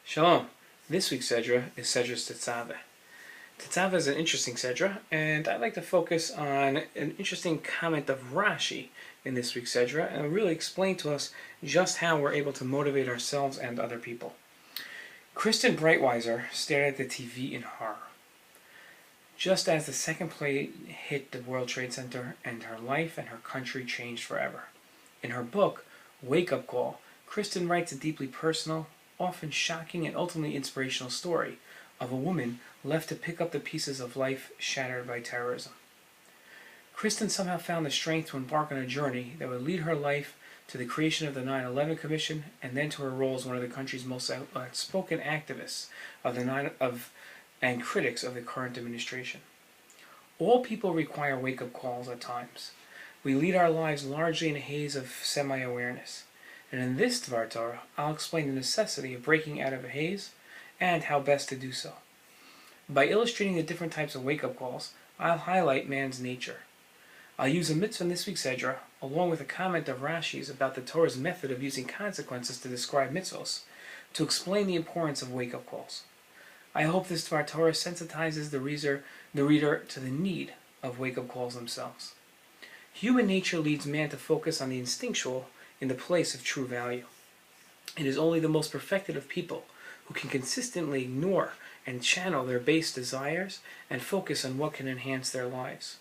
Shalom. This week's Sedra is Sedra Tetzaveh. Tetzaveh is an interesting Sedra, and I'd like to focus on an interesting comment of Rashi in this week's Sedra, and really explain to us just how we're able to motivate ourselves and other people. Kristen Breitweiser stared at the TV in horror. Just as the second plane hit the World Trade Center, and her life and her country changed forever. In her book, Wake Up Call, Kristen writes a deeply personal, often shocking and ultimately inspirational story of a woman left to pick up the pieces of life shattered by terrorism. Kristen somehow found the strength to embark on a journey that would lead her life to the creation of the 9/11 Commission and then to her role as one of the country's most outspoken activists and critics of the current administration. All people require wake-up calls at times. We lead our lives largely in a haze of semi-awareness. And in this Dvar Torah, I'll explain the necessity of breaking out of a haze and how best to do so. By illustrating the different types of wake-up calls, I'll highlight man's nature. I'll use a mitzvah in this week's Sedra, along with a comment of Rashi's about the Torah's method of using consequences to describe mitzvos, to explain the importance of wake-up calls. I hope this Dvar Torah sensitizes the reader to the need of wake-up calls themselves. Human nature leads man to focus on the instinctual in the place of true value. It is only the most perfected of people who can consistently ignore and channel their base desires and focus on what can enhance their lives.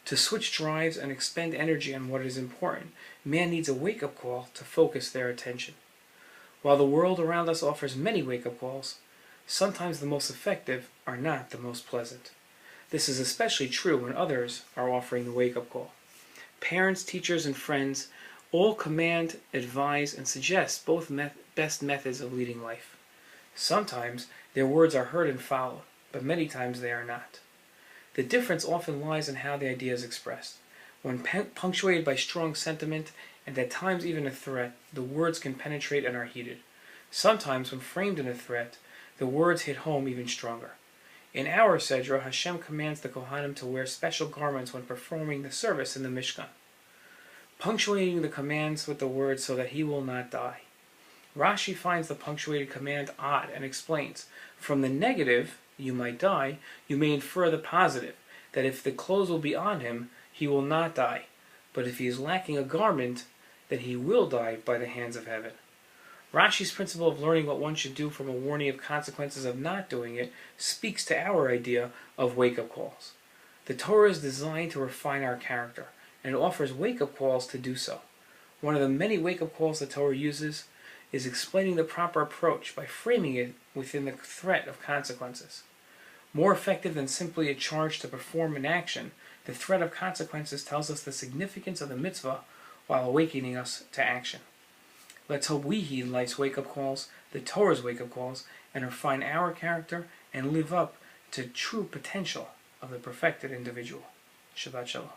To switch drives and expend energy on what is important, man needs a wake-up call to focus their attention. While the world around us offers many wake-up calls, sometimes the most effective are not the most pleasant. This is especially true when others are offering the wake-up call. Parents, teachers, and friends all command, advise, and suggest both best methods of leading life. Sometimes their words are heard and followed, but many times they are not. The difference often lies in how the idea is expressed. When punctuated by strong sentiment, and at times even a threat, the words can penetrate and are heated. Sometimes, when framed in a threat, the words hit home even stronger. In our Sedra, Hashem commands the Kohanim to wear special garments when performing the service in the Mishkan, punctuating the commands with the words so that he will not die. Rashi finds the punctuated command odd and explains, from the negative, you might die, you may infer the positive, that if the clothes will be on him, he will not die, but if he is lacking a garment, then he will die by the hands of heaven. Rashi's principle of learning what one should do from a warning of consequences of not doing it speaks to our idea of wake-up calls. The Torah is designed to refine our character, and it offers wake-up calls to do so. One of the many wake-up calls the Torah uses is explaining the proper approach by framing it within the threat of consequences. More effective than simply a charge to perform an action, the threat of consequences tells us the significance of the mitzvah while awakening us to action. Let's hope we heed life's wake-up calls, the Torah's wake-up calls, and refine our character and live up to true potential of the perfected individual. Shabbat Shalom.